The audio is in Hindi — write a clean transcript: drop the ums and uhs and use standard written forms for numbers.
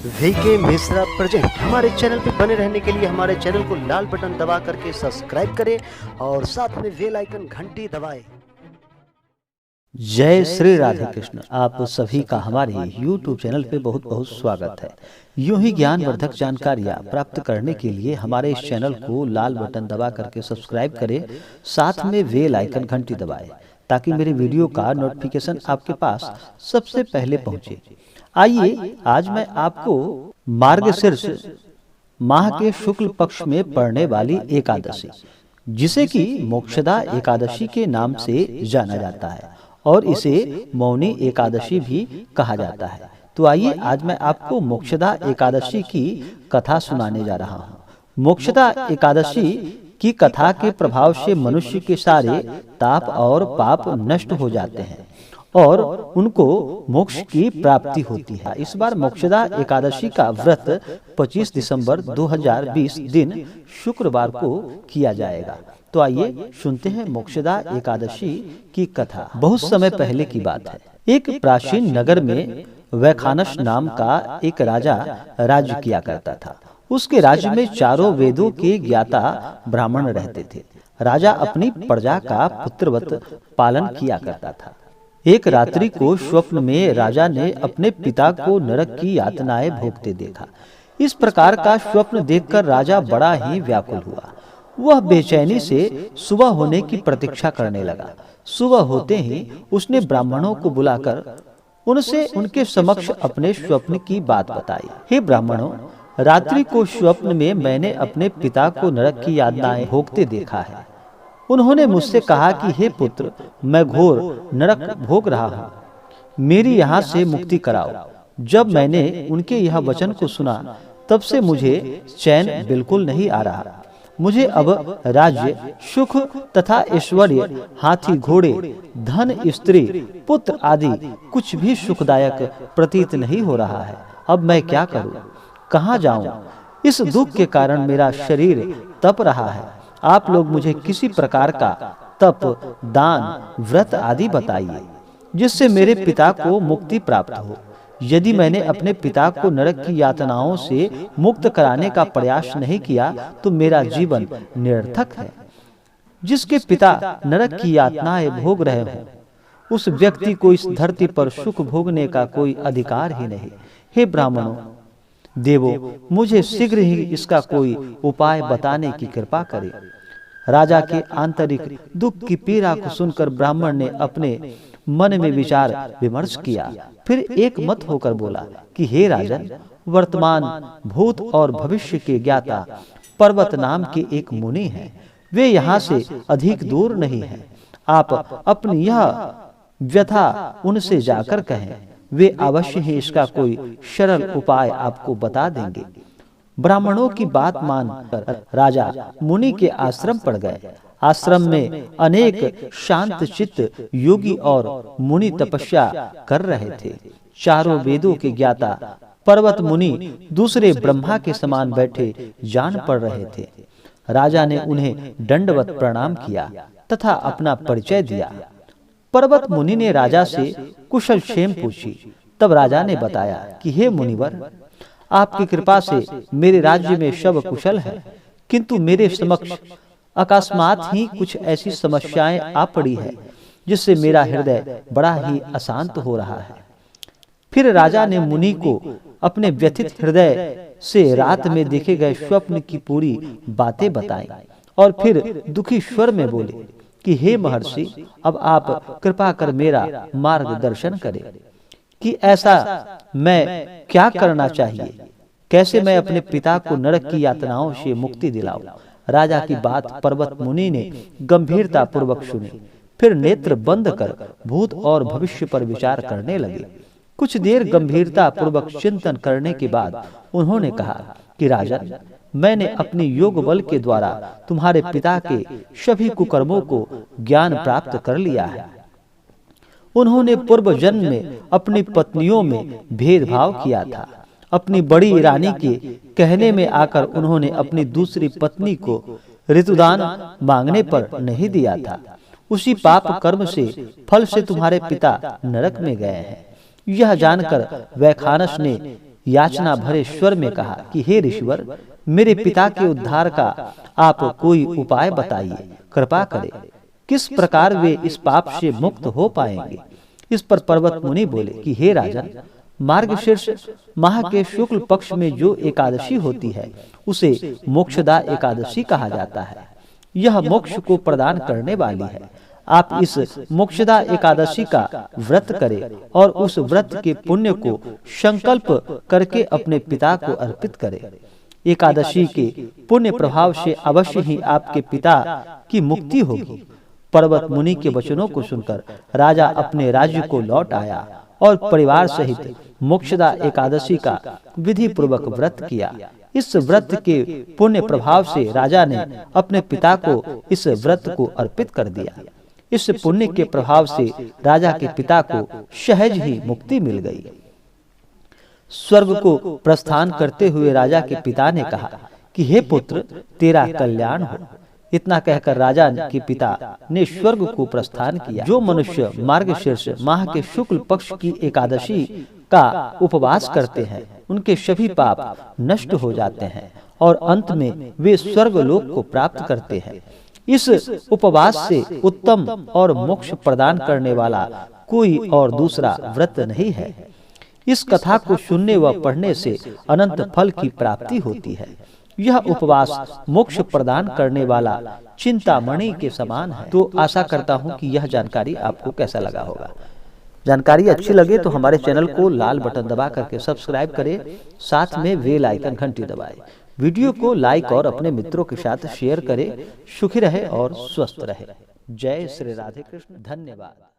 VK Mishra present. हमारे चैनल पर बने रहने के लिए हमारे चैनल को लाल बटन दबा करके सब्सक्राइब करें और साथ में बेल आइकन घंटी दबाएं। जय श्री राधे कृष्ण। आप सभी का हमारे YouTube चैनल पे बहुत बहुत स्वागत है। यूं ही ज्ञानवर्धक जानकारियाँ प्राप्त करने के लिए हमारे इस चैनल को लाल बटन दबा करके सब्सक्राइब करें, साथ में बेल आइकन घंटी दबाएं ताकि मेरे वीडियो का नोटिफिकेशन आपके पास सबसे पहले पहुंचे। आइए आज मैं आपको मार्गशीर्ष माह के शुक्ल पक्ष में पड़ने वाली एकादशी, जिसे कि मोक्षदा एकादशी के नाम से जाना जाता है और इसे मौनी एकादशी भी कहा जाता है। तो आइए आज मैं आपको मोक्षदा एकादशी की कथा सुनाने जा रहा हूँ। मोक्षदा एकादशी की कथा के प्रभाव से मनुष्य के सारे ताप और पाप नष्ट हो जाते हैं और उनको मोक्ष की प्राप्ति होती है। इस बार मोक्षदा एकादशी का व्रत 25 दिसंबर 2020 दिन शुक्रवार को किया जाएगा। तो आइए सुनते हैं मोक्षदा एकादशी की कथा। बहुत समय पहले की बात है। एक प्राचीन नगर में वैखानस नाम का एक राजा राज्य किया करता था। उसके राज्य में चारों वेदों के ज्ञाता ब्राह्मण रहते थे। राजा अपनी प्रजा का पुत्रवत पालन किया करता था। एक रात्रि को स्वप्न में राजा ने अपने पिता को नरक की यातनाएं भोगते देखा। इस प्रकार का स्वप्न देखकर राजा बड़ा ही व्याकुल हुआ। वह बेचैनी से सुबह होने की प्रतीक्षा करने लगा। सुबह होते ही उसने ब्राह्मणों को बुलाकर उनसे उनके समक्ष अपने स्वप्न की बात बताई। हे ब्राह्मणों, रात्रि को स्वप्न में मैंने अपने पिता को नरक की यातनाएं भोगते देखा है। उन्होंने मुझसे कहा कि हे पुत्र, मैं घोर नरक भोग रहा हूँ, मेरी यहाँ से मुक्ति कराओ। जब मैंने उनके यह वचन को सुना तब से मुझे चैन बिल्कुल नहीं आ रहा। मुझे अब राज्य, सुख तथा ऐश्वर्य, हाथी घोड़े, धन, स्त्री, पुत्र आदि कुछ भी सुखदायक प्रतीत नहीं हो रहा है। अब मैं क्या करूं? कहां जाऊं? इस दुख के कारण मेरा शरीर तप रहा है। आप लोग मुझे किसी प्रकार का तप, दान, व्रत आदि बताइए जिससे मेरे पिता को मुक्ति प्राप्त हो। यदि मैंने अपने पिता को नरक की यातनाओं से मुक्त कराने का प्रयास नहीं किया तो मेरा जीवन निरर्थक है। जिसके पिता नरक की यातनाएं भोग रहे हों, उस व्यक्ति को इस धरती पर सुख भोगने का कोई अधिकार ही नहीं। हे ब्राह्मणों, देवो, मुझे शीघ्र ही इसका कोई उपाय बताने की कृपा करें। राजा के आंतरिक दुख की पीड़ा को सुनकर ब्राह्मण ने अपने मन में विचार विमर्श किया। फिर एक मत होकर बोला कि हे राजन, वर्तमान, भूत और भविष्य के ज्ञाता पर्वत नाम के एक मुनि हैं। वे यहाँ से अधिक दूर नहीं हैं। आप अपनी यह व्यथा उनसे जाकर कहें, वे अवश्य ही इसका कोई सरल उपाय आपको बता देंगे। ब्राह्मणों की बात मानकर राजा मुनि के आश्रम पर गए। आश्रम में अनेक शांत चित्त योगी और मुनि तपस्या कर रहे थे। चारों वेदों के ज्ञाता पर्वत मुनि दूसरे ब्रह्मा के समान बैठे जान पड़ रहे थे। राजा ने उन्हें दंडवत प्रणाम किया तथा अपना परिचय दिया। पर्वत मुनि ने राजा से कुशल क्षेम पूछी। तब राजा ने बताया कि हे मुनिवर, आपकी कृपा से मेरे राज्य में सब कुशल है, किंतु मेरे समक्ष अकस्मात ही कुछ ऐसी समस्याएं आ पड़ी है जिससे मेरा हृदय बड़ा ही अशांत हो रहा है। फिर राजा ने मुनि को अपने व्यथित हृदय से रात में देखे गए स्वप्न की पूरी बातें बताई और फिर दुखी स्वर में बोले कि हे महर्षि, अब आप कृपा कर मेरा मार्गदर्शन करें कि ऐसा मैं क्या करना चाहिए, कैसे मैं अपने पिता को नरक की यातनाओं से मुक्ति दिलाऊं। राजा की बात पर्वत मुनि ने गंभीरता पूर्वक सुनी। फिर नेत्र बंद कर भूत और भविष्य पर विचार करने लगे। कुछ देर गंभीरता पूर्वक चिंतन करने के बाद उन्होंने कहा कि राजन, मैंने अपनी योग बल के द्वारा तुम्हारे पिता के सभी कुकर्मों को ज्ञान प्राप्त कर लिया है। उन्होंने पूर्व जन्म में अपनी पत्नियों में भेदभाव किया था। अपनी बड़ी रानी के कहने में आकर उन्होंने अपनी दूसरी पत्नी को ऋतुदान मांगने पर नहीं दिया था। उसी पाप कर्म से फल से तुम्हारे पिता नरक में गए हैं। यह जानकर वैखानस ने याचना भरे स्वर में कहा कि हे ऋषिवर, मेरे पिता के उद्धार का आप कोई उपाय बताइए, कृपा करें। किस प्रकार वे इस पाप से मुक्त हो पाएंगे? इस पर पर्वत मुनि बोले कि हे राजन, मार्गशीर्ष माह के शुक्ल पक्ष में जो एकादशी होती है उसे मोक्षदा एकादशी कहा जाता है। यह मोक्ष को प्रदान करने वाली है। आप इस मोक्षदा एकादशी का व्रत करें और उस व्रत के पुण्य को संकल्प करके अपने पिता को अर्पित करें। एकादशी के पुण्य प्रभाव से अवश्य ही आपके पिता की मुक्ति होगी। पर्वत मुनि के वचनों को सुनकर राजा अपने राज्य को लौट आया और परिवार सहित मोक्षदा एकादशी का विधि पूर्वक व्रत किया। इस व्रत के पुण्य प्रभाव से राजा ने अपने पिता को इस व्रत को अर्पित कर दिया। इस पुण्य के प्रभाव से राजा के पिता को सहज ही मुक्ति मिल गई। स्वर्ग को प्रस्थान करते हुए राजा के पिता ने कहा कि हे पुत्र, तेरा कल्याण हो। इतना कहकर राजा के पिता ने स्वर्ग को प्रस्थान किया। जो मनुष्य मार्गशीर्ष माह के शुक्ल पक्ष की एकादशी का उपवास करते हैं, उनके सभी पाप नष्ट हो जाते हैं और अंत में वे स्वर्ग लोक को प्राप्त करते हैं। इस उपवास से उत्तम और मोक्ष प्रदान करने वाला कोई और दूसरा व्रत नहीं है। इस कथा को सुनने व पढ़ने से अनंत फल की प्राप्ति होती है। यह उपवास मोक्ष प्रदान करने वाला चिंतामणि के समान है। तो आशा करता हूँ कि यह जानकारी आपको कैसा लगा होगा। जानकारी अच्छी लगे तो हमारे चैनल को लाल बटन दबा करके सब्सक्राइब करें, साथ में बेल आइकन घंटी दबाएं। वीडियो को लाइक और अपने मित्रों के साथ शेयर करें। सुखी रहे और स्वस्थ रहे। जय श्री राधे कृष्ण। धन्यवाद।